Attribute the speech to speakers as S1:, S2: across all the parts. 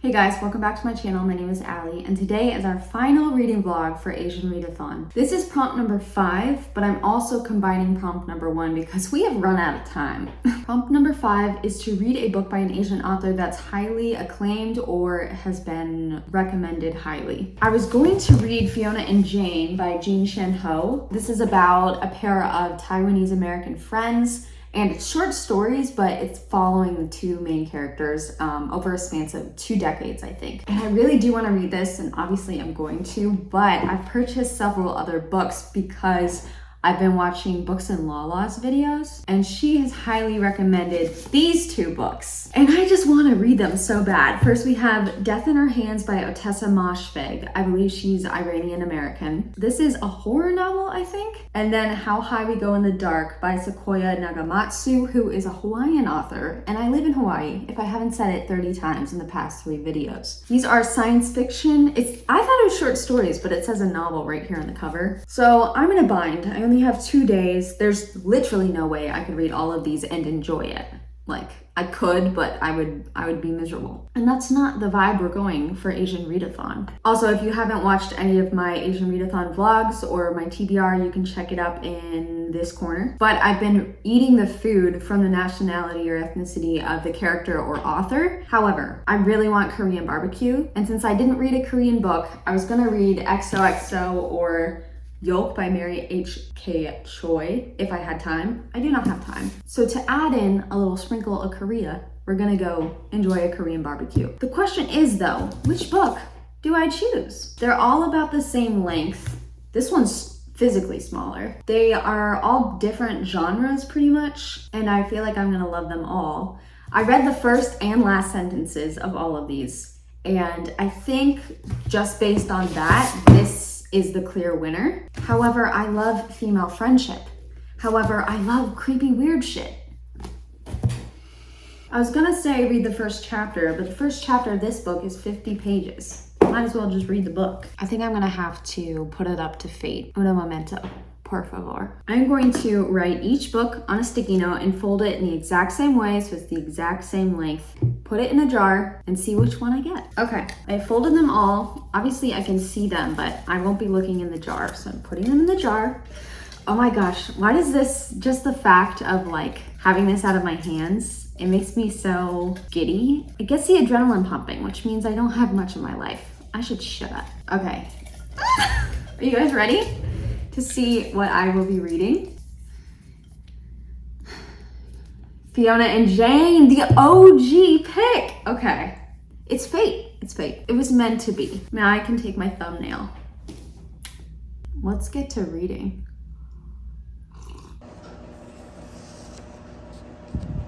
S1: Hey guys, welcome back to my channel. My name is Allie, and today is our final reading vlog for Asian Readathon. This is prompt number 5, but I'm also combining prompt number 1 because we have run out of time. Prompt number 5 is to read a book by an Asian author that's highly acclaimed or has been recommended highly. I was going to read Fiona and Jane by Jean Shen Ho. This is about a pair of Taiwanese American friends, and it's short stories, but it's following the two main characters over a span of 2 decades, I think. And I really do want to read this, and obviously I'm going to, but I've purchased several other books because I've been watching Books and Lala's videos, and she has highly recommended these 2 books. And I just want to read them so bad. First, we have Death in Her Hands by Otessa Moshfegh. I believe she's Iranian American. This is a horror novel, I think. And then How High We Go in the Dark by Sequoia Nagamatsu, who is a Hawaiian author. And I live in Hawaii, if I haven't said it 30 times in the past 3 videos. These are science fiction. I thought it was short stories, but it says a novel right here on the cover. So I'm in a bind. I only have 2 days. There's literally no way I could read all of these and enjoy it. Like, I could, but I would be miserable. And that's not the vibe we're going for Asian Readathon. Also, if you haven't watched any of my Asian Readathon vlogs or my TBR, you can check it up in this corner. But I've been eating the food from the nationality or ethnicity of the character or author. However, I really want Korean barbecue. And since I didn't read a Korean book, I was gonna read XOXO or Yolk by Mary H.K. Choi if I had time. I do not have time. So to add in a little sprinkle of Korea, we're gonna go enjoy a Korean barbecue. The question is though, which book do I choose? They're all about the same length. This one's physically smaller. They are all different genres pretty much, and I feel like I'm gonna love them all. I read the first and last sentences of all of these, and I think just based on that, this is the clear winner. However, I love female friendship. However, I love creepy weird shit. I was gonna say read the first chapter, but the first chapter of this book is 50 pages. Might as well just read the book. I think I'm gonna have to put it up to fate. Uno momento, por favor. I'm going to write each book on a sticky note and fold it in the exact same way so it's the exact same length. Put it in a jar and see which one I get. Okay, I folded them all. Obviously I can see them, but I won't be looking in the jar. So I'm putting them in the jar. Oh my gosh, why does this, just the fact of like having this out of my hands, it makes me so giddy. It gets the adrenaline pumping, which means I don't have much in my life. I should shut up. Okay. Are you guys ready to see what I will be reading? Fiona and Jane, the OG pick. Okay, it's fate, it's fate. It was meant to be. Now I can take my thumbnail. Let's get to reading.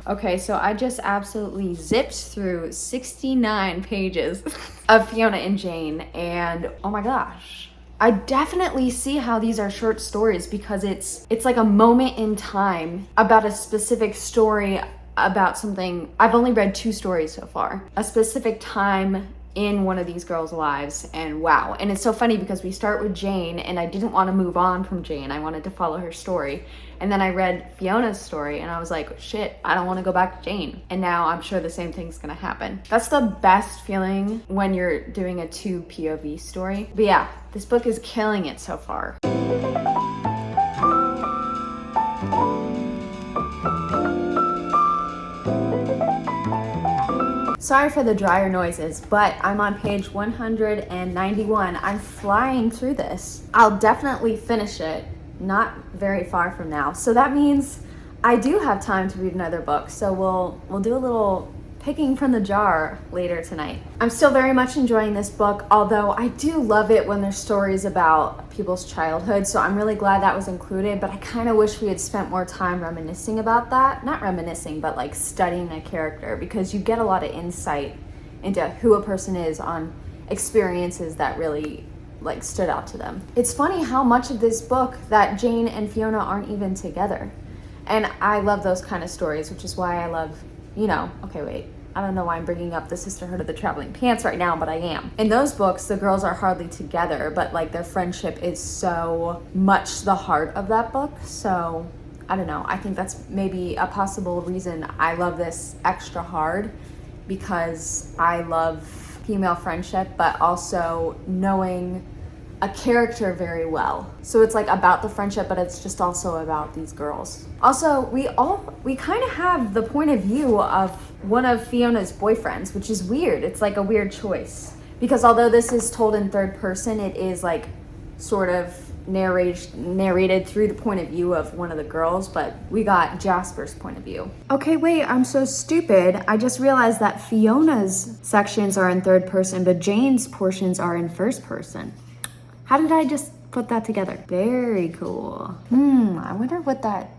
S1: Okay, so I just absolutely zipped through 69 pages of Fiona and Jane, and oh my gosh. I definitely see how these are short stories because it's like a moment in time about a specific story about something. I've only read 2 stories so far. A specific time in one of these girls' lives, and wow. And it's so funny because we start with Jane and I didn't want to move on from Jane. I wanted to follow her story. And then I read Fiona's story and I was like, shit, I don't want to go back to Jane. And now I'm sure the same thing's gonna happen. That's the best feeling when you're doing a 2 POV story. But yeah, this book is killing it so far. Sorry for the dryer noises, but I'm on page 191. I'm flying through this. I'll definitely finish it, not very far from now. So that means I do have time to read another book. So we'll do a little picking from the jar later tonight. I'm still very much enjoying this book, although I do love it when there's stories about people's childhood, so I'm really glad that was included, but I kind of wish we had spent more time reminiscing about that. Not reminiscing, but like studying a character, because you get a lot of insight into who a person is on experiences that really like stood out to them. It's funny how much of this book that Jane and Fiona aren't even together. And I love those kind of stories, which is why I love, okay, wait. I don't know why I'm bringing up the Sisterhood of the Traveling Pants right now, but I am. In those books, the girls are hardly together, but like their friendship is so much the heart of that book. So I don't know. I think that's maybe a possible reason I love this extra hard, because I love female friendship, but also knowing a character very well. So it's like about the friendship, but it's just also about these girls. Also, we kind of have the point of view of one of Fiona's boyfriends, which is weird. It's like a weird choice. Because although this is told in third person, it is like sort of narrated through the point of view of one of the girls, but we got Jasper's point of view. Okay, wait, I'm so stupid. I just realized that Fiona's sections are in third person, but Jane's portions are in first person. How did I just put that together? Very cool. I wonder what that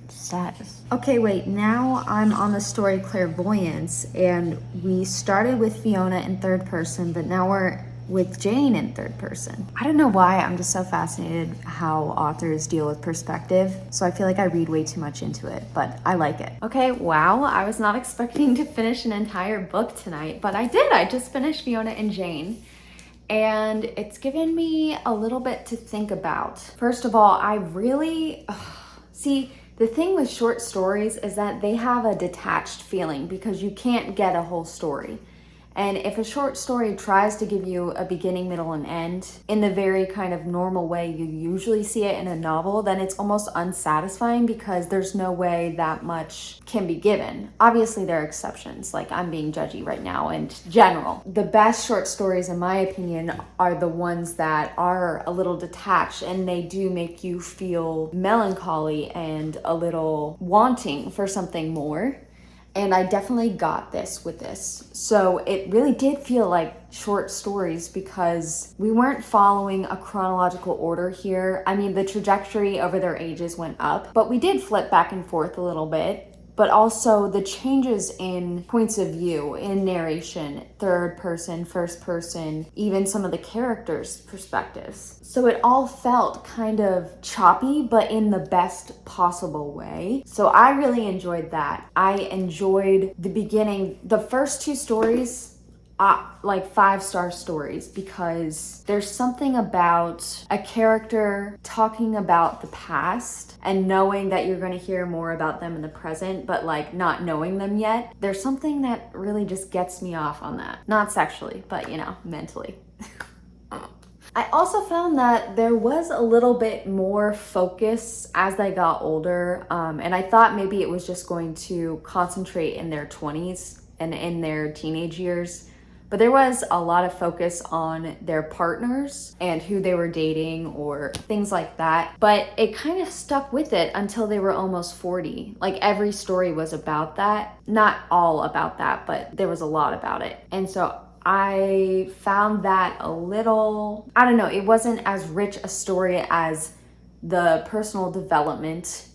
S1: says. Okay, wait, now I'm on the story Clairvoyance, and we started with Fiona in third person, but now we're with Jane in third person. I don't know why, I'm just so fascinated how authors deal with perspective, so I feel like I read way too much into it, but I like it. Okay, wow, I was not expecting to finish an entire book tonight, but I did. I just finished Fiona and Jane. And it's given me a little bit to think about. First of all, I really, see, the thing with short stories is that they have a detached feeling because you can't get a whole story. And if a short story tries to give you a beginning, middle, and end in the very kind of normal way you usually see it in a novel, then it's almost unsatisfying because there's no way that much can be given. Obviously, there are exceptions, like I'm being judgy right now in general. The best short stories, in my opinion, are the ones that are a little detached and they do make you feel melancholy and a little wanting for something more. And I definitely got this with this. So it really did feel like short stories because we weren't following a chronological order here. I mean, the trajectory over their ages went up, but we did flip back and forth a little bit. But also the changes in points of view, in narration, third person, first person, even some of the characters' perspectives. So it all felt kind of choppy, but in the best possible way. So I really enjoyed that. I enjoyed the beginning. The first two stories, like 5-star stories, because there's something about a character talking about the past and knowing that you're going to hear more about them in the present, but like not knowing them yet. There's something that really just gets me off on that. Not sexually, but you know, mentally. I also found that there was a little bit more focus as they got older, and I thought maybe it was just going to concentrate in their 20s and in their teenage years. But there was a lot of focus on their partners and who they were dating or things like that. But it kind of stuck with it until they were almost 40. Like every story was about that. Not all about that, but there was a lot about it. And so I found that a little, I don't know, it wasn't as rich a story as the personal development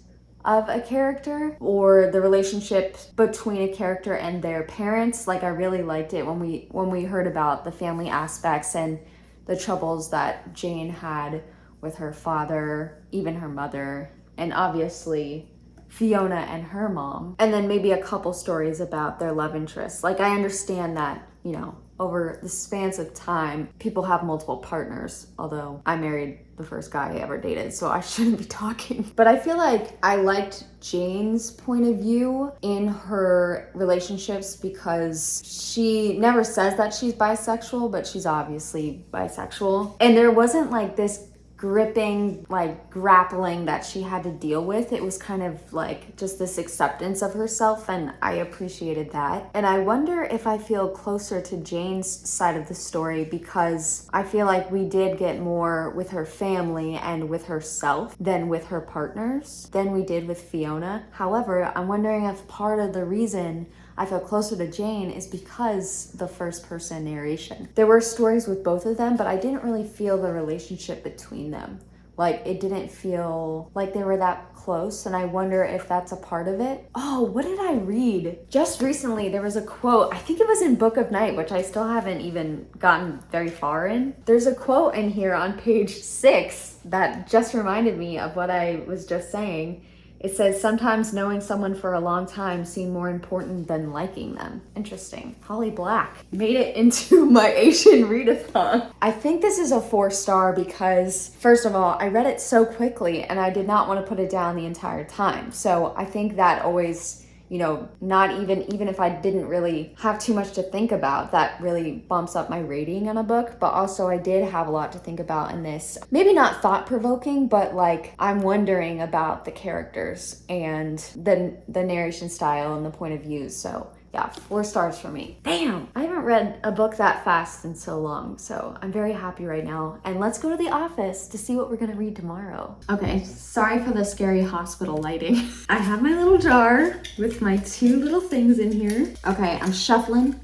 S1: of a character or the relationship between a character and their parents. Like I really liked it when we heard about the family aspects and the troubles that Jane had with her father, even her mother, and obviously Fiona and her mom. And then maybe a couple stories about their love interests. Like I understand that, you know, over the spans of time, people have multiple partners, although I married the first guy I ever dated, so I shouldn't be talking. But I feel like I liked Jane's point of view in her relationships because she never says that she's bisexual, but she's obviously bisexual. And there wasn't like this gripping, like grappling that she had to deal with. It was kind of like just this acceptance of herself, and I appreciated that. And I wonder if I feel closer to Jane's side of the story because I feel like we did get more with her family and with herself than with her partners than we did with Fiona. However, I'm wondering if part of the reason I feel closer to Jane is because the first person narration. There were stories with both of them, but I didn't really feel the relationship between them. Like it didn't feel like they were that close, and I wonder if that's a part of it. Oh, what did I read? Just recently there was a quote, I think it was in Book of Night, which I still haven't even gotten very far in. There's a quote in here on page 6 that just reminded me of what I was just saying. It says, sometimes knowing someone for a long time seemed more important than liking them. Interesting. Holly Black made it into my Asian readathon. I think this is a 4-star because, first of all, I read it so quickly and I did not want to put it down the entire time. So I think that always you know, not even if I didn't really have too much to think about, that really bumps up my rating in a book. But also I did have a lot to think about in this. Maybe not thought-provoking, but like I'm wondering about the characters and the narration style and the point of view. So yeah, 4 stars for me. Damn, I haven't read a book that fast in so long, so I'm very happy right now. And let's go to the office to see what we're gonna read tomorrow. Okay, sorry for the scary hospital lighting. I have my little jar with my 2 little things in here. Okay, I'm shuffling.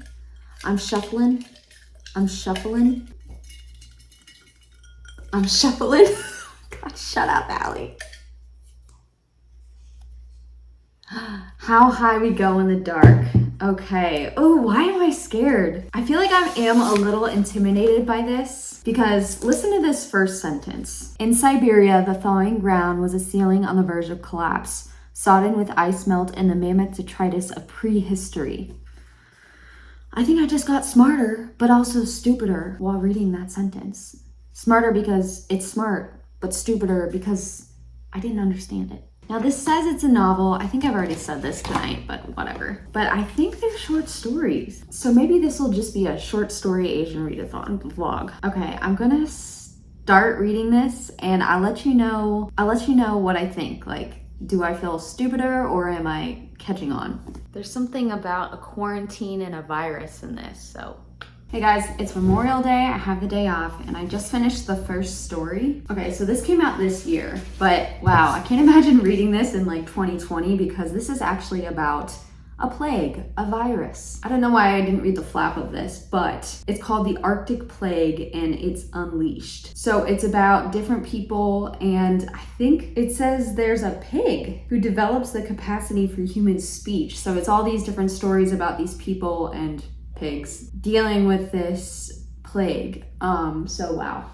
S1: I'm shuffling. I'm shuffling. I'm shuffling. God, shut up, Allie. How high we go in the dark. Okay. Oh, why am I scared? I feel like I am a little intimidated by this because listen to this first sentence. In Siberia, the thawing ground was a ceiling on the verge of collapse, sodden with ice melt and the mammoth detritus of prehistory. I think I just got smarter, but also stupider while reading that sentence. Smarter because it's smart, but stupider because I didn't understand it. Now this says it's a novel. I think I've already said this tonight, but whatever. But I think they're short stories. So maybe this will just be a short story Asian readathon vlog. Okay, I'm gonna start reading this and I'll let you know what I think. Like, do I feel stupider or am I catching on? There's something about a quarantine and a virus in this, so. Hey guys, it's Memorial Day, I have the day off, and I just finished the first story. Okay, so this came out this year, but wow, I can't imagine reading this in like 2020 because this is actually about a plague, a virus. I don't know why I didn't read the flap of this, but it's called the Arctic Plague and it's unleashed. So it's about different people, and I think it says there's a pig who develops the capacity for human speech. So it's all these different stories about these people and pigs dealing with this plague. So wow.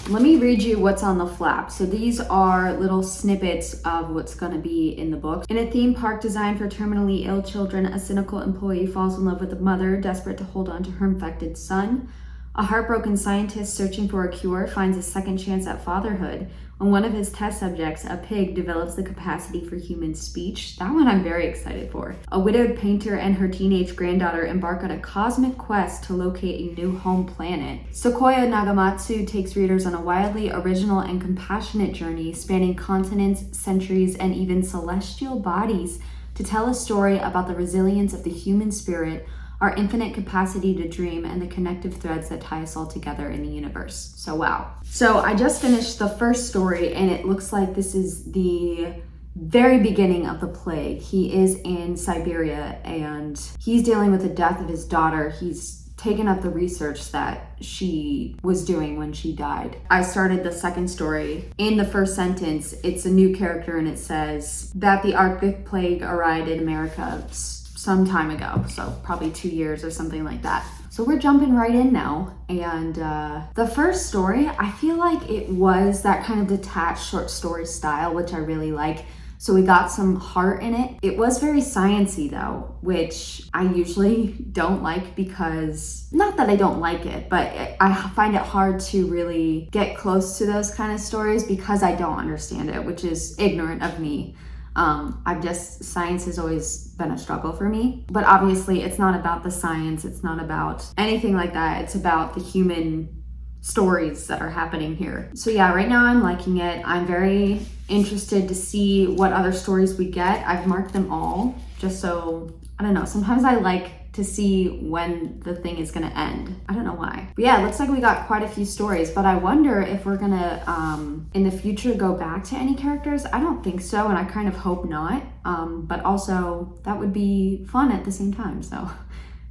S1: Let me read you what's on the flap. So these are little snippets of what's gonna be in the book. In a theme park designed for terminally ill children, a cynical employee falls in love with a mother desperate to hold on to her infected son. A heartbroken scientist searching for a cure finds a second chance at fatherhood when one of his test subjects, a pig, develops the capacity for human speech. That one I'm very excited for. A widowed painter and her teenage granddaughter embark on a cosmic quest to locate a new home planet. Sequoia Nagamatsu takes readers on a wildly original and compassionate journey spanning continents, centuries, and even celestial bodies to tell a story about the resilience of the human spirit, our infinite capacity to dream, and the connective threads that tie us all together in the universe. So wow. So I just finished the first story and it looks like this is the very beginning of the plague. He is in Siberia and he's dealing with the death of his daughter. He's taken up the research that she was doing when she died. I started the second story. In the first sentence, it's a new character and it says that the Arctic Plague arrived in America some time ago, so probably 2 years or something like that. So we're jumping right in now, and the first story, I feel like it was that kind of detached short story style, which I really like. So we got some heart in it. It was very sciencey though, which I usually don't like because, not that I don't like it, but I find it hard to really get close to those kind of stories because I don't understand it, which is ignorant of me. Science has always been a struggle for me, but obviously it's not about the science. It's not about anything like that. It's about the human stories that are happening here. So yeah, right now I'm liking it. I'm very interested to see what other stories we get. I've marked them all just so, I don't know, sometimes I like to see when the thing is gonna end. I don't know why. But yeah, it looks like we got quite a few stories, but I wonder if we're gonna, in the future, go back to any characters. I don't think so, and I kind of hope not. But also, that would be fun at the same time, so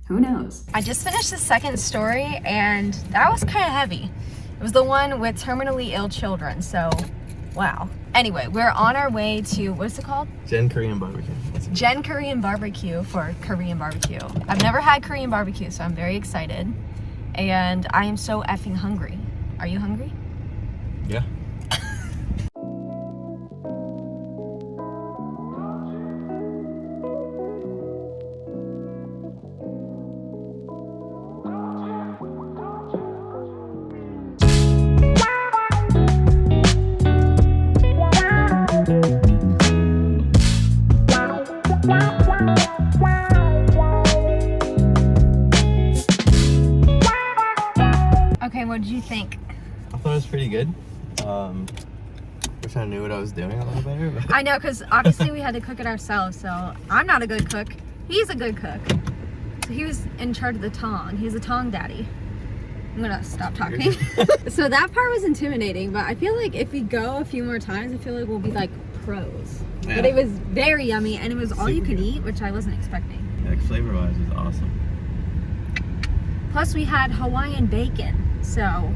S1: who knows? I just finished the second story, and that was kind of heavy. It was the one with terminally ill children, so wow. Anyway, we're on our way to, what is it called?
S2: Gen Korean Barbecue.
S1: Gen Korean Barbecue for Korean barbecue. I've never had Korean barbecue, so I'm very excited. And I am so effing hungry. Are you hungry?
S2: Yeah.
S3: Wow. Okay, what did you think?
S2: I thought it was pretty good. Wish I knew what I was doing a little better. But
S3: I know, because obviously we had to cook it ourselves, so I'm not a good cook. He's a good cook. So he was in charge of the tong. He's a tong daddy. I'm gonna stop talking. So that part was intimidating, but I feel like if we go a few more times, I feel like we'll be like pros.
S2: Yeah.
S3: But it was very yummy, and it was all you
S2: Super
S3: could
S2: good.
S3: eat, which I wasn't expecting.
S2: like flavor-wise, it was awesome.
S3: Plus we had Hawaiian bacon, so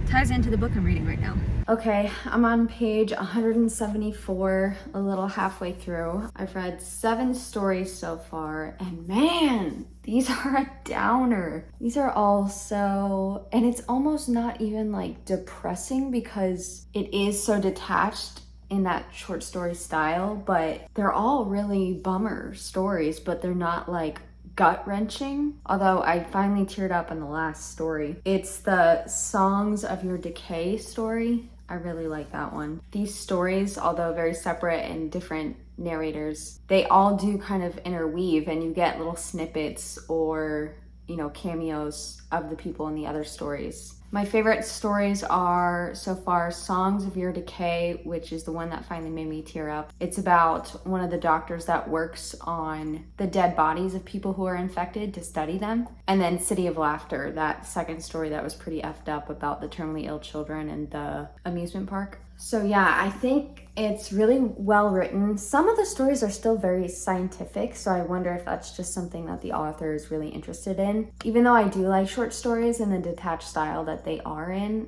S3: ties into the book I'm reading right now.
S1: Okay, I'm on page 174, a little halfway through. I've read 7 stories so far, and man, these are a downer. These are all so, and it's almost not even like depressing because it is so detached in that short story style, but they're all really bummer stories, but they're not like gut-wrenching, although I finally teared up in the last story. It's the Songs of Your Decay story. I really like that one. These stories, although very separate and different narrators, they all do kind of interweave, and you get little snippets or, you know, cameos of the people in the other stories. My favorite stories are so far Songs of Your Decay, which is the one that finally made me tear up. It's about one of the doctors that works on the dead bodies of people who are infected to study them. And then City of Laughter, that second story that was pretty effed up about the terminally ill children and the amusement park. So yeah, I think it's really well written. Some of the stories are still very scientific, so I wonder if that's just something that the author is really interested in. Even though I do like short stories in the detached style that they are in,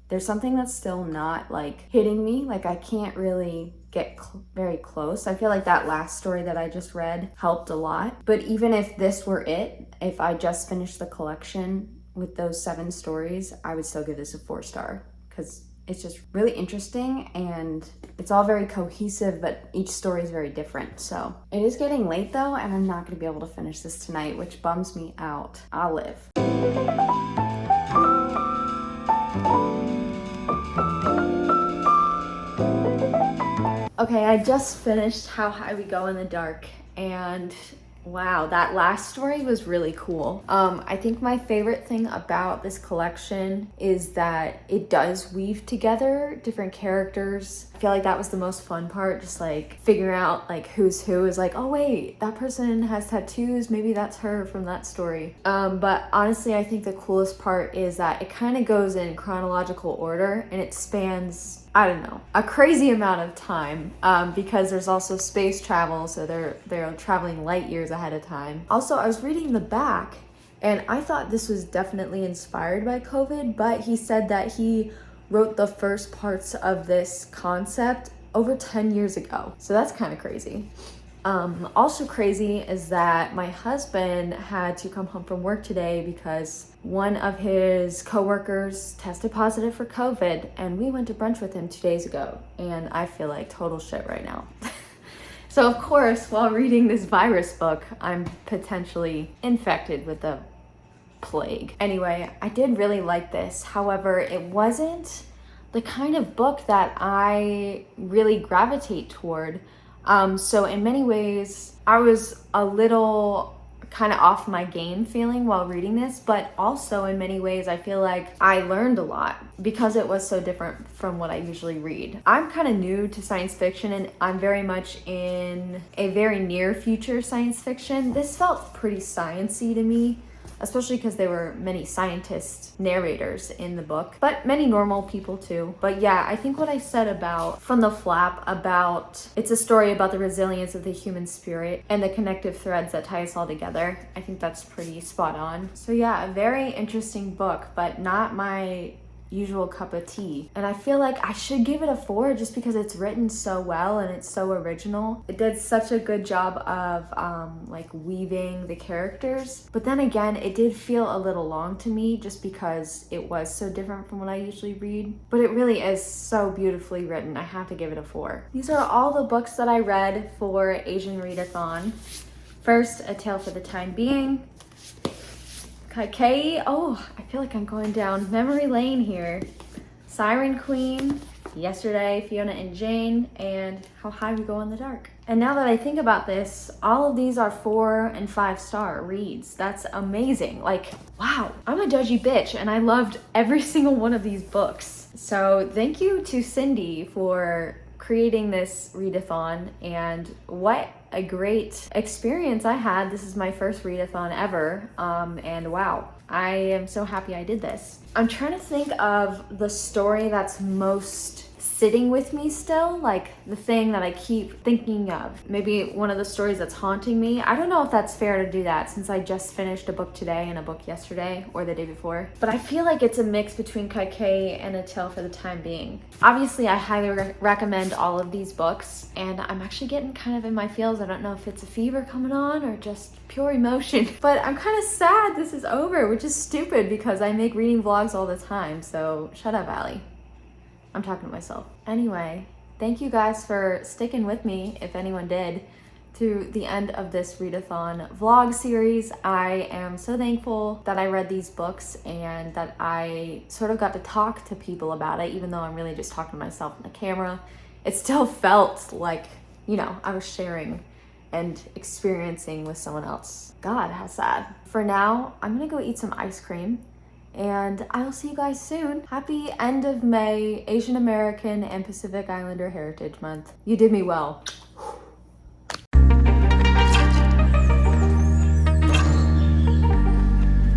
S1: there's something that's still not like hitting me. Like I can't really get very close. I feel like that last story that I just read helped a lot. But even if this were it, if I just finished the collection with those 7 stories, I would still give this a 4-star because it's just really interesting and it's all very cohesive, but each story is very different. So it is getting late though, and I'm not gonna be able to finish this tonight, which bums me out. I'll live. Okay, I just finished How High We Go in the Dark, and wow, that last story was really cool. I think my favorite thing about this collection is that it does weave together different characters. I feel like that was the most fun part, just like figuring out like who's who. Is like, oh wait, that person has tattoos, maybe that's her from that story. But honestly, I think the coolest part is that it kind of goes in chronological order and it spans, I don't know, a crazy amount of time, because there's also space travel, so they're traveling light years ahead of time. Also, I was reading the back, and I thought this was definitely inspired by COVID, but he said that he wrote the first parts of this concept over 10 years ago. So that's kind of crazy. Also crazy is that my husband had to come home from work today because one of his coworkers tested positive for COVID, and we went to brunch with him 2 days ago, and I feel like total shit right now. So of course, while reading this virus book, I'm potentially infected with the plague. Anyway, I did really like this. However, it wasn't the kind of book that I really gravitate toward. So in many ways, I was a little kind of off my game feeling while reading this, but also in many ways, I feel like I learned a lot because it was so different from what I usually read. I'm kind of new to science fiction, and I'm very much in a very near future science fiction. This felt pretty science-y to me, especially because there were many scientist narrators in the book, but many normal people too. But yeah, I think what I said about from the flap about it's a story about the resilience of the human spirit and the connective threads that tie us all together, I think that's pretty spot on. So yeah, a very interesting book, but not my usual cup of tea. And I feel like I should give it a 4 just because it's written so well and it's so original. It did such a good job of like weaving the characters. But then again, it did feel a little long to me just because it was so different from what I usually read. But it really is so beautifully written. I have to give it a 4. These are all the books that I read for Asian Readathon. First, A Tale for the Time Being. Okay, oh, I feel like I'm going down memory lane here. Siren Queen, Yesterday, Fiona and Jane, and How High We Go in the Dark. And now that I think about this, all of these are 4 and 5 star reads. That's amazing. Like, wow, I'm a judgy bitch and I loved every single one of these books. So thank you to Cindy for creating this readathon, and what a great experience I had. This is my first readathon ever, and wow, I am so happy I did this. I'm trying to think of the story that's most sitting with me still, like the thing that I keep thinking of. Maybe one of the stories that's haunting me. I don't know if that's fair to do that since I just finished a book today and a book yesterday or the day before. But I feel like it's a mix between Kaikei and A Tale for the time being. Obviously, I highly recommend all of these books, and I'm actually getting kind of in my feels. I don't know if it's a fever coming on or just pure emotion, but I'm kind of sad this is over, which is stupid because I make reading vlogs all the time. So shut up, Allie. I'm talking to myself. Anyway, thank you guys for sticking with me, if anyone did, to the end of this readathon vlog series. I am so thankful that I read these books and that I sort of got to talk to people about it, even though I'm really just talking to myself on the camera. It still felt like, you know, I was sharing and experiencing with someone else. God, how sad. For now, I'm gonna go eat some ice cream, and I'll see you guys soon. Happy end of May, Asian American and Pacific Islander Heritage Month. You did me well.